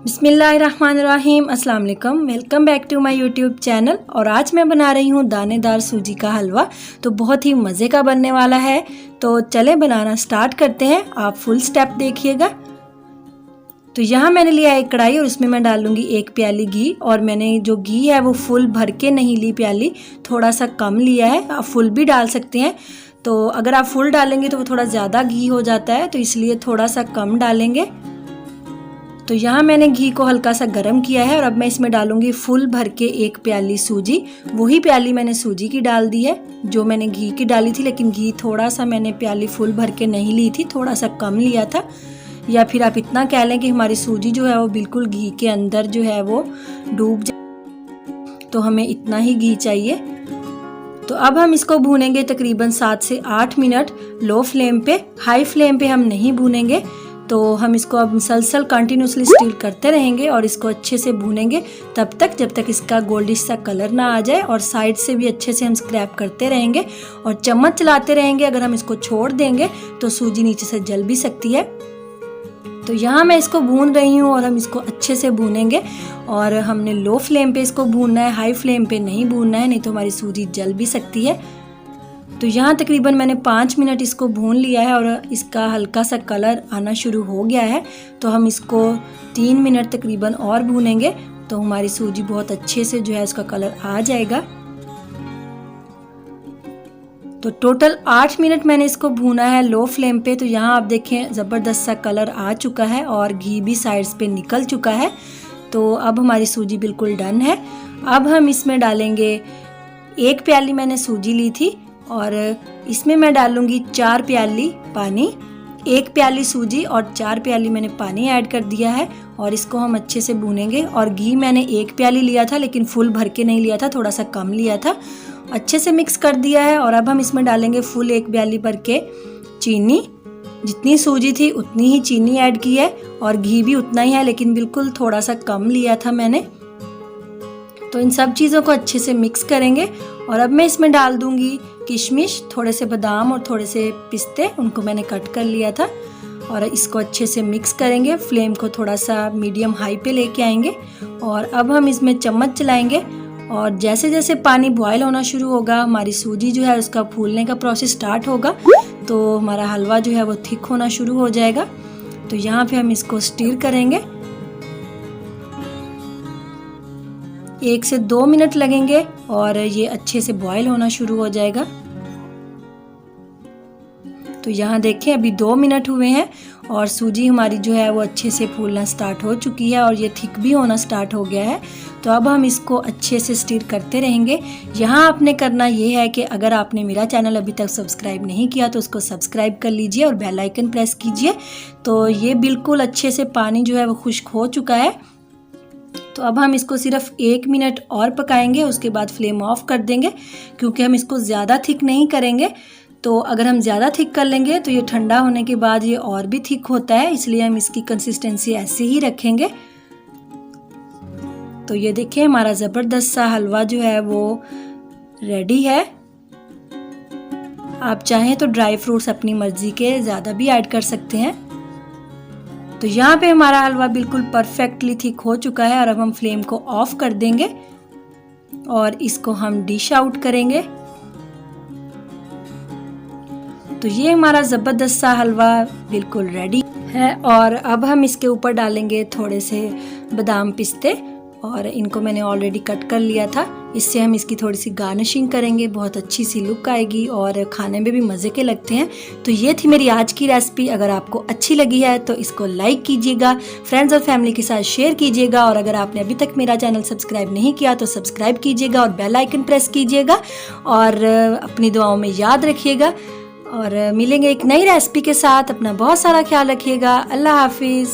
बिस्मिल्लाहिर्रहमानिर्रहीम, अस्सलाम वालेकुम। Welcome back to my YouTube channel. और आज मैं बना रही हूँ दानेदार सूजी का हलवा। तो बहुत ही मज़े का बनने वाला है। तो चलें बनाना स्टार्ट करते हैं। आप फुल स्टेप देखिएगा। तो यहाँ मैंने लिया एक कढ़ाई और उसमें मैं डाल लूँगी 1 प्याली घी। और मैंने जो घी है वो फुल भर के नहीं ली प्याली, थोड़ा सा कम लिया है। आप फुल भी डाल सकते हैं। तो अगर आप फुल डालेंगे तो वो थोड़ा ज़्यादा घी हो जाता है, तो इसलिए थोड़ा सा कम डालेंगे। तो यहाँ मैंने घी को हल्का सा गर्म किया है और अब मैं इसमें डालूंगी फुल भर के 1 प्याली सूजी। वही प्याली मैंने सूजी की डाल दी है जो मैंने घी की डाली थी, लेकिन घी थोड़ा सा मैंने प्याली फुल भर के नहीं ली थी, थोड़ा सा कम लिया था। या फिर आप इतना कह लें कि हमारी सूजी जो है वो बिल्कुल घी के अंदर जो है वो डूब जाए, तो हमें इतना ही घी चाहिए। तो अब हम इसको भूनेंगे तकरीबन 7 से 8 मिनट लो फ्लेम पे। हाई फ्लेम पे हम नहीं भूनेंगे। तो हम इसको अब मुसलसल कंटिन्यूसली स्टीर करते रहेंगे और इसको अच्छे से भूनेंगे तब तक जब तक इसका गोल्डिश सा कलर ना आ जाए। और साइड से भी अच्छे से हम स्क्रैप करते रहेंगे और चम्मच चलाते रहेंगे। अगर हम इसको छोड़ देंगे तो सूजी नीचे से जल भी सकती है। तो यहाँ मैं इसको भून रही हूँ और हम इसको अच्छे से भूनेंगे। और हमने लो फ्लेम पे इसको भूनना है, हाई फ्लेम पे नहीं भूनना है, नहीं तो हमारी सूजी जल भी सकती है। तो यहाँ तकरीबन मैंने 5 मिनट इसको भून लिया है और इसका हल्का सा कलर आना शुरू हो गया है। तो हम इसको 3 मिनट तकरीबन और भूनेंगे तो हमारी सूजी बहुत अच्छे से जो है उसका कलर आ जाएगा। तो टोटल 8 मिनट मैंने इसको भूना है लो फ्लेम पे। तो यहाँ आप देखें ज़बरदस्त सा कलर आ चुका है और घी भी साइड्स पे निकल चुका है। तो अब हमारी सूजी बिल्कुल डन है। अब हम इसमें डालेंगे 1 प्याली मैंने सूजी ली थी और इसमें मैं डालूंगी 4 प्याली पानी। 1 प्याली सूजी और 4 प्याली मैंने पानी ऐड कर दिया है और इसको हम अच्छे से भूनेंगे। और घी मैंने 1 प्याली लिया था लेकिन फुल भर के नहीं लिया था, थोड़ा सा कम लिया था। अच्छे से मिक्स कर दिया है और अब हम इसमें डालेंगे फुल 1 प्याली भर के चीनी। जितनी सूजी थी उतनी ही चीनी ऐड की है और घी भी उतना ही है, लेकिन बिल्कुल थोड़ा सा कम लिया था मैंने। तो इन सब चीज़ों को अच्छे से मिक्स करेंगे। और अब मैं इसमें डाल दूंगी किशमिश, थोड़े से बादाम और थोड़े से पिस्ते, उनको मैंने कट कर लिया था। और इसको अच्छे से मिक्स करेंगे। फ्लेम को थोड़ा सा मीडियम हाई पे लेके आएंगे और अब हम इसमें चम्मच चलाएंगे। और जैसे जैसे पानी बॉयल होना शुरू होगा, हमारी सूजी जो है उसका फूलने का प्रोसेस स्टार्ट होगा, तो हमारा हलवा जो है वो थिक होना शुरू हो जाएगा। तो यहाँ पे हम इसको स्टीर करेंगे। 1 से 2 मिनट लगेंगे और ये अच्छे से बॉयल होना शुरू हो जाएगा। तो यहाँ देखें अभी 2 मिनट हुए हैं और सूजी हमारी जो है वो अच्छे से फूलना स्टार्ट हो चुकी है और ये थिक भी होना स्टार्ट हो गया है। तो अब हम इसको अच्छे से स्टीर करते रहेंगे। यहाँ आपने करना ये है कि अगर आपने मेरा चैनल अभी तक सब्सक्राइब नहीं किया तो उसको सब्सक्राइब कर लीजिए और बेल आइकन प्रेस कीजिए। तो ये बिल्कुल अच्छे से पानी जो है वो खुश्क हो चुका है। तो अब हम इसको सिर्फ 1 मिनट और पकाएंगे, उसके बाद फ्लेम ऑफ कर देंगे, क्योंकि हम इसको ज़्यादा थिक नहीं करेंगे। तो अगर हम ज़्यादा थिक कर लेंगे तो ये ठंडा होने के बाद ये और भी थिक होता है, इसलिए हम इसकी कंसिस्टेंसी ऐसे ही रखेंगे। तो ये देखिए हमारा ज़बरदस्त सा हलवा जो है वो रेडी है। आप चाहें तो ड्राई फ्रूट्स अपनी मर्जी के ज़्यादा भी ऐड कर सकते हैं। तो यहाँ पे हमारा हलवा बिल्कुल परफेक्टली थिक हो चुका है और अब हम फ्लेम को ऑफ कर देंगे और इसको हम डिश आउट करेंगे। तो ये हमारा ज़बरदस्त सा हलवा बिल्कुल रेडी है। और अब हम इसके ऊपर डालेंगे थोड़े से बादाम पिस्ते और इनको मैंने ऑलरेडी कट कर लिया था। इससे हम इसकी थोड़ी सी गार्निशिंग करेंगे, बहुत अच्छी सी लुक आएगी और खाने में भी मज़े के लगते हैं। तो ये थी मेरी आज की रेसिपी। अगर आपको अच्छी लगी है तो इसको लाइक कीजिएगा, फ्रेंड्स और फैमिली के साथ शेयर कीजिएगा। और अगर आपने अभी तक मेरा चैनल सब्सक्राइब नहीं किया तो सब्सक्राइब कीजिएगा और बेल आइकन प्रेस कीजिएगा। और अपनी दुआओं में याद रखिएगा और मिलेंगे एक नई रेसिपी के साथ। अपना बहुत सारा ख्याल रखिएगा। अल्लाह हाफिज़।